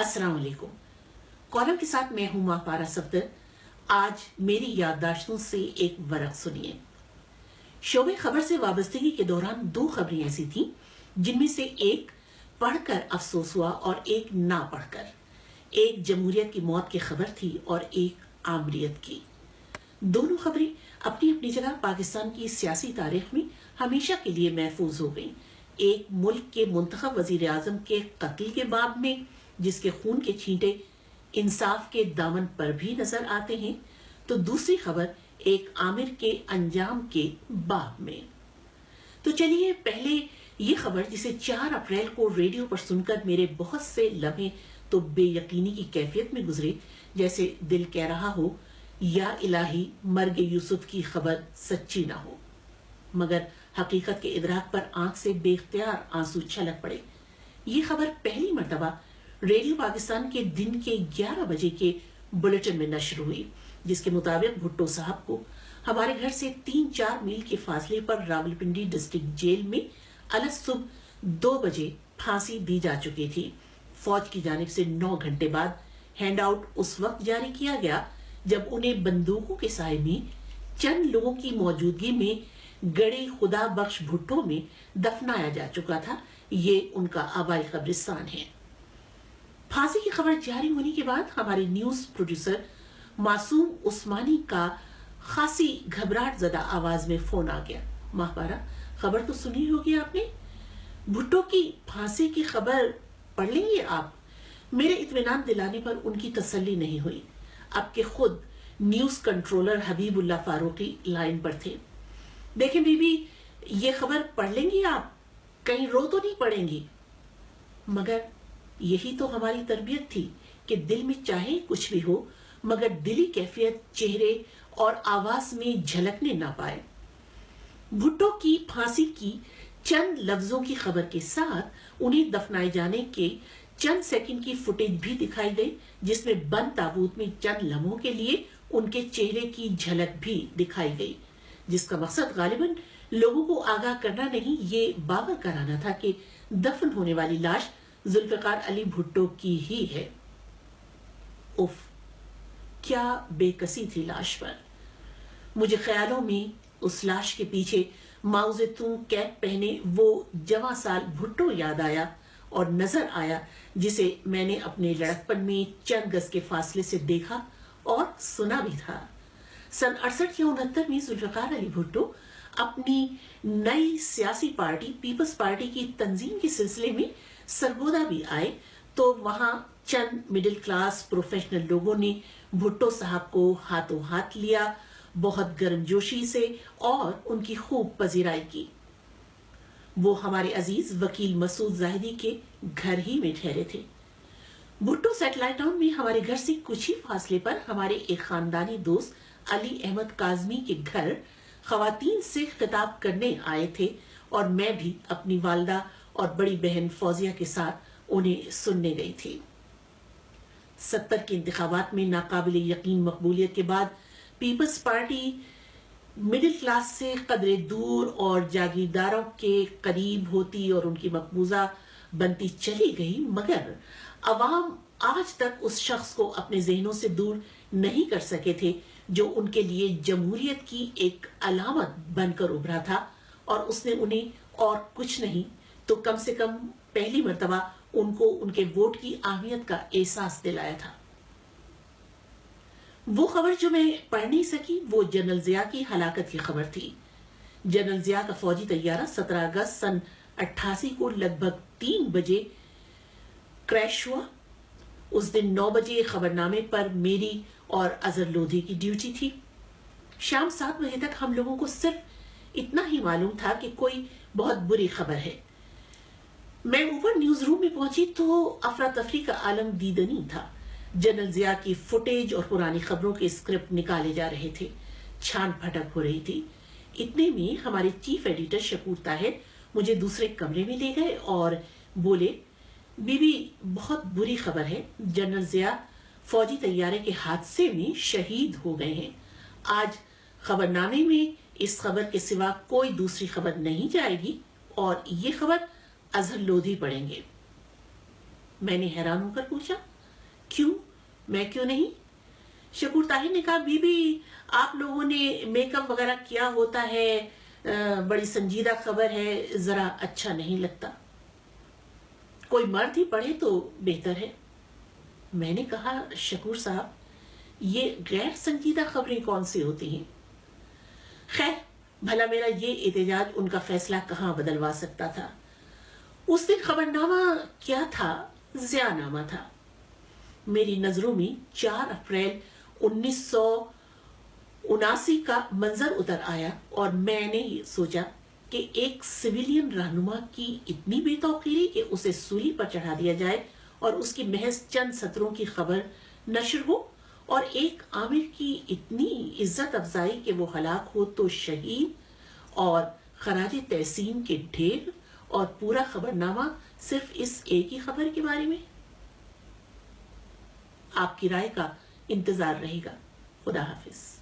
अस्सलाम वालेकुम। कॉलम के साथ मैं हूं माहपारा सफदर। आज मेरी याददाश्तों से एक वरक सुनिए। शोबे खबर से वाबस्तगी के दौरान दो खबरें ऐसी थीं जिनमें से एक पढ़कर अफसोस हुआ और एक ना पढ़कर। एक जमहूरियत की मौत की खबर थी और एक आमरीत की। दोनों खबरें अपनी अपनी जगह पाकिस्तान की सियासी तारीख में हमेशा के लिए महफूज हो गईं। एक मुल्क के मुंतखब वजीर आजम के कत्ल के बाब में, जिसके खून के छींटे इंसाफ के दामन पर भी नजर आते हैं, तो दूसरी खबर एक आमिर के अंजाम के बाब में। तो चलिए पहले ये खबर, जिसे 4 अप्रैल को रेडियो पर सुनकर मेरे बहुत से लम्हे तो बेयकीनी की कैफियत में गुजरे, जैसे दिल कह रहा हो या इलाही मर्ग यूसुफ की खबर सच्ची ना हो, मगर हकीकत के इदराक पर आंख से बेख्तियार आंसू छलक पड़े। ये खबर पहली मर्तबा रेडियो पाकिस्तान के दिन के 11 बजे के बुलेटिन में नश्र हुई, जिसके मुताबिक भुट्टो साहब को हमारे घर से 3-4 मील के फासले पर रावलपिंडी डिस्ट्रिक्ट जेल में अलग सुबह 2 बजे फांसी दी जा चुकी थी। फौज की जानिब से 9 घंटे बाद हैंड आउट उस वक्त जारी किया गया जब उन्हें बंदूकों के साए में चंद लोगों की मौजूदगी में गड़े खुदा बख्श भुट्टो में दफनाया जा चुका था। ये उनका आबाई कब्रिस्तान है। फांसी की खबर जारी होने के बाद हमारे न्यूज प्रोड्यूसर मासूम उस्मानी का खासी घबराहट ज़दा आवाज में फोन आ गया। माहपारा, खबर तो सुनी होगी आपने, भुट्टो की फांसी की खबर पढ़ लेंगे आप। मेरे इत्मीनान दिलाने पर उनकी तसल्ली नहीं हुई। अब के खुद news controller Habibullah Farooqui line पर थे। देखें बीबी, ये खबर पढ़ लेंगी आप, कहीं रो तो नहीं पड़ेंगी। मगर यही तो हमारी तरबियत थी कि दिल में चाहे कुछ भी हो, मगर दिली कैफियत चेहरे और आवाज में झलकने ना पाए। भुट्टो की फांसी की चंद लफ्जों की खबर के साथ उन्हें दफनाए जाने के चंद सेकंड की फुटेज भी दिखाई गई, जिसमें बंद ताबूत में चंद लम्हों के लिए उनके चेहरे की झलक भी दिखाई गई, जिसका मकसद गालिबन लोगों को आगाह करना नहीं, ये बावर कराना था कि दफन होने वाली लाश जुल्फिकार अली भुट्टो की ही है। उफ, क्या बेकसी थी लाश पर। मुझे ख्यालों में उस लाश के पीछे माउजेतुंग कैप पहने वो जवां साल भुट्टो याद आया और नजर आया, जिसे मैंने अपने लड़कपन में चंद गज के फासले से देखा और सुना भी था। सन 68 या 69 में जुल्फिकार अली भुट्टो अपनी नई सियासी पार्टी पीपल्स पार्टी की तंजीम के सिलसिले में सरगोदा भी आए, तो वहां चंद मिडिल क्लास प्रोफेशनल लोगों ने भुट्टो साहब को हाथों हाथ लिया, बहुत गर्मजोशी से, और उनकी खूब पजीराई की। वो हमारे अजीज वकील मसूद जाहिदी के घर ही में ठहरे थे। भुट्टो सैटेलाइट टाउन में हमारे घर से कुछ ही फासले पर हमारे एक खानदानी दोस्त अली अहमद काजमी के घर खवातीन से खिताब करने आए थे, और मैं भी अपनी वालदा और बड़ी बहन फौजिया के साथ उन्हें सुनने गई थी। 70 के इंतखाबात में नाकाबिल यकीन मकबूलियत के बाद पीपल्स पार्टी मिडिल क्लास से कदरे दूर और जागीरदारों के करीब होती और उनकी मकबूजा बनती चली गई, मगर अवाम आज तक उस शख्स को अपने जहनों से दूर नहीं कर सके थे जो उनके लिए जमहूरियत की एक अलामत बनकर उभरा था, और उसने उन्हें और कुछ नहीं तो कम से कम पहली मर्तबा उनको उनके वोट की अहमियत का एहसास दिलाया था। वो खबर जो मैं पढ़ नहीं सकी, वो जनरल जिया की हलाकत की खबर थी। जनरल जिया का फौजी तैयारा 17 अगस्त सन 88 को लगभग 3 बजे क्रैश हुआ। उस दिन 9 बजे खबरनामे पर मेरी और अजहर लोधी की ड्यूटी थी। शाम 7 बजे तक हम लोगों को सिर्फ इतना ही मालूम था कि कोई बहुत बुरी खबर है। मैं ऊपर न्यूज रूम में पहुंची तो अफरा तफरी का आलम दीदनी था। जनरल जिया की फुटेज और पुरानी खबरों के स्क्रिप्ट निकाले जा रहे थे, छान फटक हो रही थी। इतने में हमारे चीफ एडिटर शकूर ताहिर मुझे दूसरे कमरे में ले गए और बोले, बीबी बहुत बुरी खबर है, जनरल जिया फौजी तैयारे के हादसे में शहीद हो गए हैं। आज खबरनामे में इस खबर के सिवा कोई दूसरी खबर नहीं जाएगी और ये खबर अजहर लोधी पढ़ेंगे। मैंने हैरान होकर पूछा, क्यों? मैं क्यों नहीं? शकूर ताहिर ने कहा, बीबी आप लोगों ने मेकअप वगैरह किया होता है, बड़ी संजीदा खबर है, जरा अच्छा नहीं लगता, कोई मर्द ही पढ़े तो बेहतर है। मैंने कहा, शकूर साहब ये गैर संजीदा खबरें कौन सी होती हैं? खैर, भला मेरा ये एहतजाज उनका फैसला कहां बदलवा सकता था। उस दिन खबरनामा क्या था? ज़ियानामा था। मेरी नजरों में 4 अप्रैल 1979 का मंजर उतर आया और मैंने ये सोचा कि एक सिविलियन रहनुमा की इतनी बेतौकीरी कि उसे सूली पर चढ़ा दिया जाए और उसकी महज चंद सत्रों की खबर नशर हो, और एक आमिर की इतनी इज्जत अफजाई कि वो हलाक हो तो शहीद, और खराज तहसीन के ढेर, और पूरा खबरनामा सिर्फ इस एक ही खबर के बारे में। आपकी राय का इंतजार रहेगा। खुदा हाफिज।